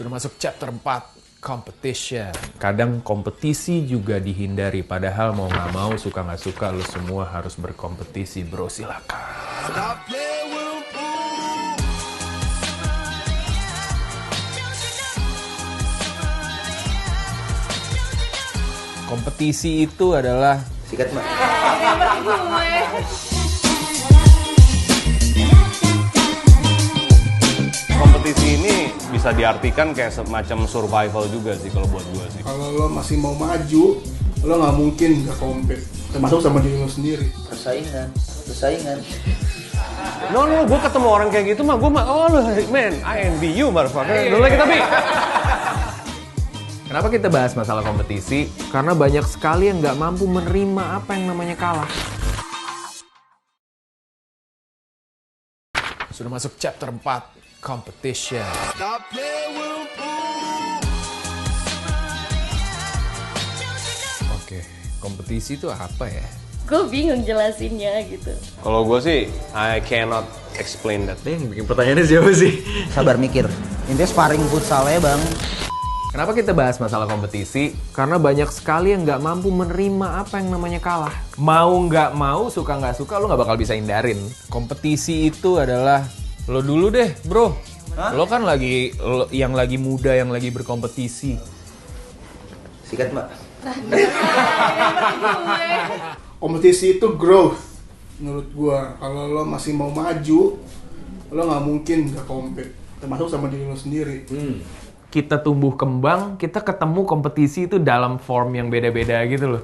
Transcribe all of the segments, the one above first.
Sudah masuk chapter 4, competition. Kadang kompetisi juga dihindari, padahal mau nggak mau, suka nggak suka, lo semua harus berkompetisi, bro. Silakan. Kompetisi itu adalah... Sikat, Mbak. Kompetisi ini bisa diartikan kayak semacam survival juga sih kalau buat gue sih. Kalau lo masih mau maju, lo nggak mungkin nggak kompet, termasuk sama diri lo sendiri. Persaingan. No, gue ketemu orang kayak gitu mah, gue mah, man, I envy you, motherfucker. Dulu lagi tapi... Kenapa kita bahas masalah kompetisi? Karena banyak sekali yang nggak mampu menerima apa yang namanya kalah. Sudah masuk chapter 4, competition. Oke, kompetisi itu apa ya? Gue bingung jelasinnya gitu. Kalau gue sih, I cannot explain that. Yang bikin pertanyaannya siapa sih? Sabar mikir. Intinya sparring futsalnya, Bang. Kenapa kita bahas masalah kompetisi? Karena banyak sekali yang nggak mampu menerima apa yang namanya kalah. Mau nggak mau, suka nggak suka, lo nggak bakal bisa hindarin. Kompetisi itu adalah, lo dulu deh bro. Hah? Lo kan yang lagi muda, yang lagi berkompetisi. Sikat, Mbak. Kompetisi itu growth, menurut gua. Kalau lo masih mau maju, lo nggak mungkin nggak kompet, termasuk sama diri lo sendiri. Kita tumbuh kembang, kita ketemu kompetisi itu dalam form yang beda-beda gitu loh.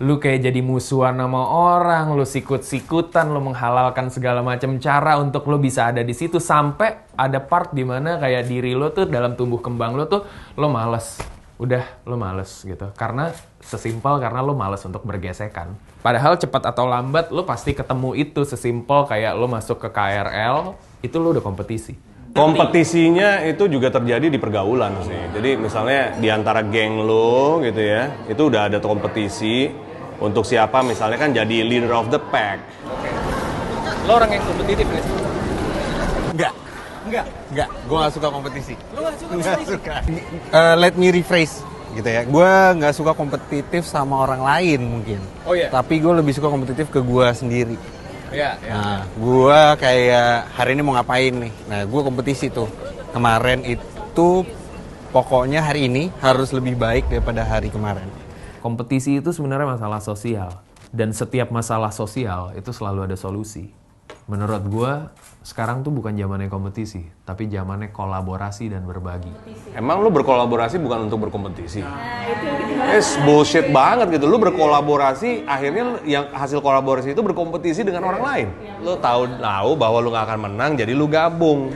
Lu kayak jadi musuhan sama orang, lu sikut-sikutan, lu menghalalkan segala macam cara untuk lu bisa ada di situ, sampai ada part dimana kayak diri lu tuh dalam tumbuh kembang lu tuh lu males. Udah, lu males gitu. Karena sesimpel karena lu males untuk bergesekan. Padahal cepat atau lambat lu pasti ketemu itu, sesimpel kayak lu masuk ke KRL, itu lu udah kompetisi. Kompetisinya itu juga terjadi di pergaulan sih. Jadi misalnya di antara geng lo gitu ya, itu udah ada kompetisi untuk siapa misalnya kan jadi leader of the pack. Lo orang yang kompetitif nih? Enggak, gue gak suka kompetisi. Lo gak suka kompetisi? Let me rephrase gitu ya. Gue gak suka kompetitif sama orang lain mungkin. Oh iya? Tapi gue lebih suka kompetitif ke gue sendiri. Iya. Nah, gue kayak hari ini mau ngapain nih. Nah, gue kompetisi tuh. Kemarin itu pokoknya hari ini harus lebih baik daripada hari kemarin. Kompetisi itu sebenarnya masalah sosial. Dan setiap masalah sosial itu selalu ada solusi. Menurut gue, sekarang tuh bukan zamannya kompetisi, tapi zamannya kolaborasi dan berbagi. Emang lu berkolaborasi bukan untuk berkompetisi? Nah, itu bullshit banget gitu. Lu berkolaborasi, akhirnya yang hasil kolaborasi itu berkompetisi dengan orang lain. Lu tahu bahwa lu gak akan menang, jadi lu gabung.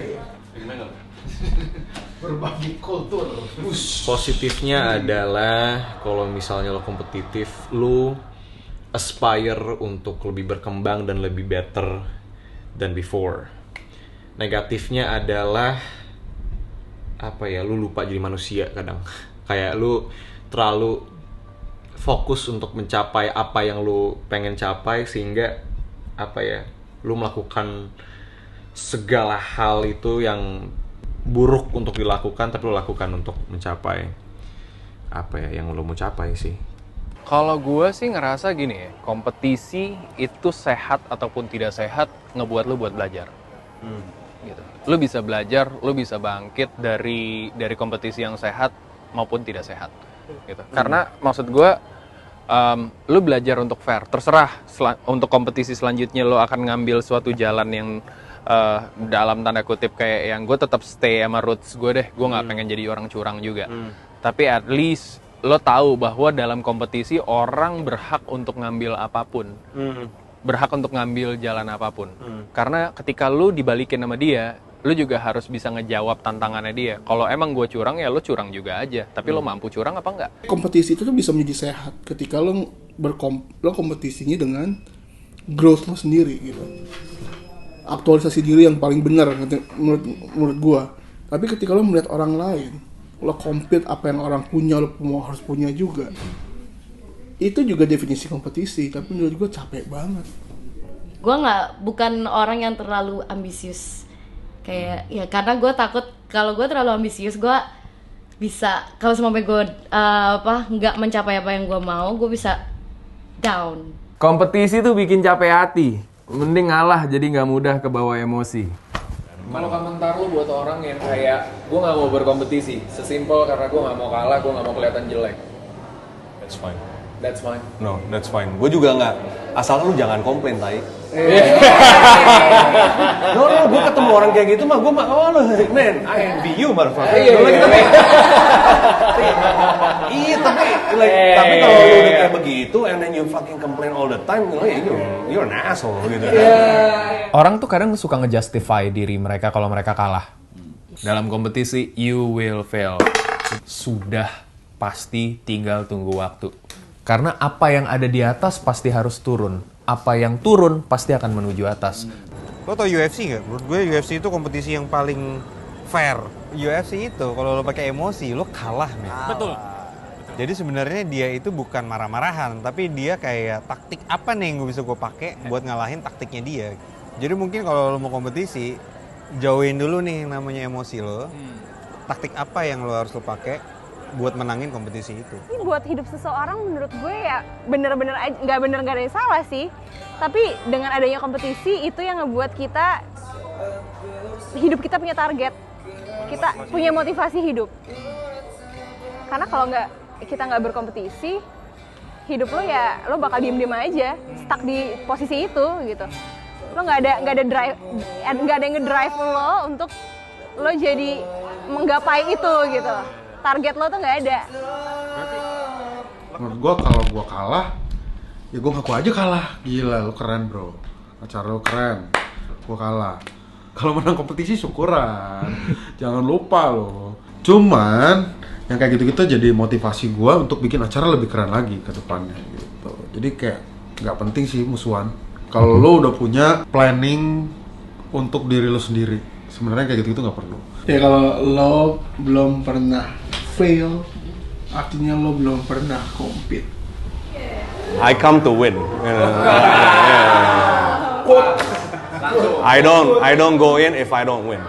Berbagi kultur. Positifnya adalah kalau misalnya lo kompetitif, lo aspire untuk lebih berkembang dan lebih better than before. Negatifnya adalah lu lupa jadi manusia kadang. Kayak lu terlalu fokus untuk mencapai apa yang lu pengen capai, sehingga lu melakukan segala hal itu yang buruk untuk dilakukan, tapi lu lakukan untuk mencapai yang lu mau capai sih. Kalau gue sih ngerasa gini ya, kompetisi itu sehat ataupun tidak sehat ngebuat lu buat belajar. Gitu. Lu bisa belajar, lu bisa bangkit dari kompetisi yang sehat maupun tidak sehat. Gitu. Karena maksud gue, lu belajar untuk fair. Terserah untuk kompetisi selanjutnya lu akan ngambil suatu jalan yang dalam tanda kutip kayak yang gue tetap stay sama roots gue deh. Gue nggak pengen jadi orang curang juga. Tapi at least lo tahu bahwa dalam kompetisi orang berhak untuk ngambil apapun, berhak untuk ngambil jalan apapun. Karena ketika lo dibalikin sama dia, lo juga harus bisa ngejawab tantangannya dia. Kalau emang gue curang ya lo curang juga aja. Tapi lo mampu curang apa enggak? Kompetisi itu tuh bisa menjadi sehat ketika lo kompetisinya dengan growth lo sendiri gitu. Aktualisasi diri yang paling benar menurut gua. Tapi ketika lo melihat orang lain, lo compete apa yang orang punya, lo harus punya juga. Itu juga definisi kompetisi, tapi menurut gue capek banget. Gue bukan orang yang terlalu ambisius. Kayak ya karena gue takut kalau gue terlalu ambisius gue bisa kalau sampai gue nggak mencapai apa yang gue mau, gue bisa down. Kompetisi tuh bikin capek hati. Mending ngalah jadi nggak mudah kebawa emosi. Kalau komentar lu buat orang yang kayak gue nggak mau berkompetisi, sesimpel karena gue nggak mau kalah, gue nggak mau kelihatan jelek. That's fine. That's fine. No, that's fine. Gue juga nggak. Asal lu jangan komplain, tai. No, gue ketemu orang kayak gitu mah, gue mah, oh man, I envy you, motherfucker. Iya, tapi kalau lu udah kayak begitu, and then you fucking complain all the time, you're an asshole gitu. Orang tuh kadang suka ngejustify diri mereka kalau mereka kalah. Dalam kompetisi, you will fail. Sudah pasti tinggal tunggu waktu. Karena apa yang ada di atas pasti harus turun. Apa yang turun pasti akan menuju atas. Lo tau UFC nggak? Menurut gue UFC itu kompetisi yang paling fair. UFC itu kalau lo pakai emosi lo kalah, men. Betul. Jadi sebenarnya dia itu bukan marah-marahan, tapi dia kayak taktik apa nih yang gue bisa gue pakai buat ngalahin taktiknya dia. Jadi mungkin kalau lo mau kompetisi, jauhin dulu nih yang namanya emosi lo. Taktik apa yang lo harus lo pakai buat menangin kompetisi itu. Ini buat hidup seseorang menurut gue ya bener-bener nggak ada yang salah sih. Tapi dengan adanya kompetisi itu yang ngebuat hidup kita punya target. Kita punya motivasi hidup. Karena kalau kita nggak berkompetisi, hidup lo ya lo bakal diem-diem aja, stuck di posisi itu gitu. Lo nggak ada drive, nggak ada yang ngedrive lo untuk lo jadi menggapai itu gitu. Target lo tuh nggak ada. Menurut gue kalau gue kalah, ya gue ngaku aja kalah. Gila, lo keren bro, acara lo keren, gue kalah. Kalau menang kompetisi syukuran, jangan lupa lo. Cuman yang kayak gitu-gitu jadi motivasi gue untuk bikin acara lebih keren lagi ke depannya gitu. Jadi kayak nggak penting sih musuhan. Kalau lo udah punya planning untuk diri lo sendiri, sebenarnya kayak gitu-gitu nggak perlu. Ya kalau lo belum pernah fail, artinya lo belum pernah compete. I come to win. I don't go in if I don't win.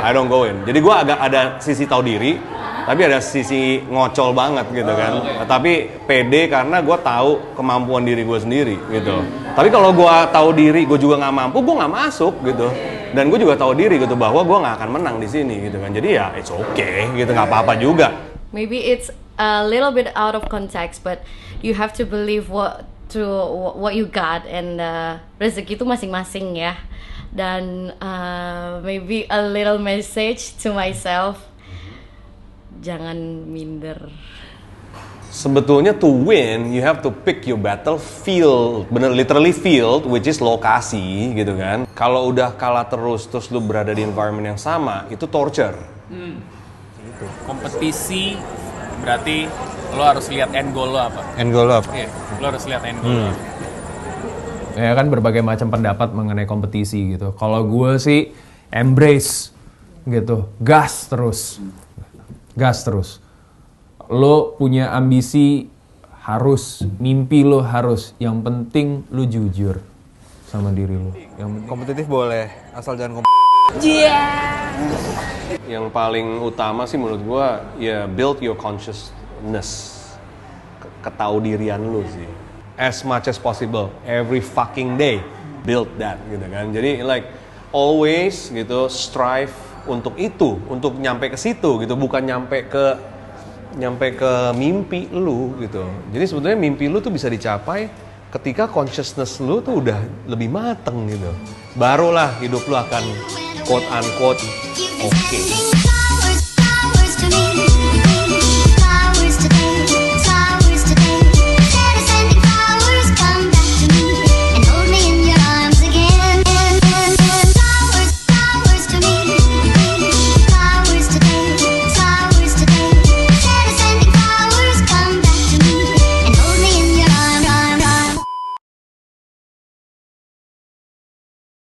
I don't go in. Jadi gue agak ada sisi tahu diri, tapi ada sisi ngocol banget gitu kan. Tapi pede karena gue tahu kemampuan diri gue sendiri gitu. Tapi kalau gue tahu diri, gue juga nggak mampu, gue nggak masuk gitu. Dan gue juga tahu diri gitu bahwa gue nggak akan menang di sini gitu kan. Jadi ya it's okay gitu, nggak apa-apa juga. Maybe it's a little bit out of context, but you have to believe what you got, and rezeki itu masing-masing ya. Dan maybe a little message to myself, jangan minder. Sebetulnya to win, you have to pick your battlefield, bener literally field, which is lokasi gitu kan. Kalau udah kalah terus lu berada di environment yang sama, itu torture. Gitu. Kompetisi berarti lo harus lihat end goal lo apa. End goal lo apa? Iya, lo harus lihat end goal lo apa. Ya kan berbagai macam pendapat mengenai kompetisi gitu. Kalau gue sih embrace gitu, gas terus. Lo punya ambisi harus, mimpi lo harus. Yang penting lo jujur sama diri lo. Kompetitif boleh, asal jangan Yang paling utama sih menurut gua ya build your consciousness, ketahu dirian lu sih. As much as possible, every fucking day build that gitu kan. Jadi like always gitu strive untuk itu, untuk nyampe ke situ gitu, bukan nyampe ke mimpi lu gitu. Jadi sebetulnya mimpi lu tuh bisa dicapai ketika consciousness lu tuh udah lebih mateng gitu. Barulah hidup lu akan quote unquote oke.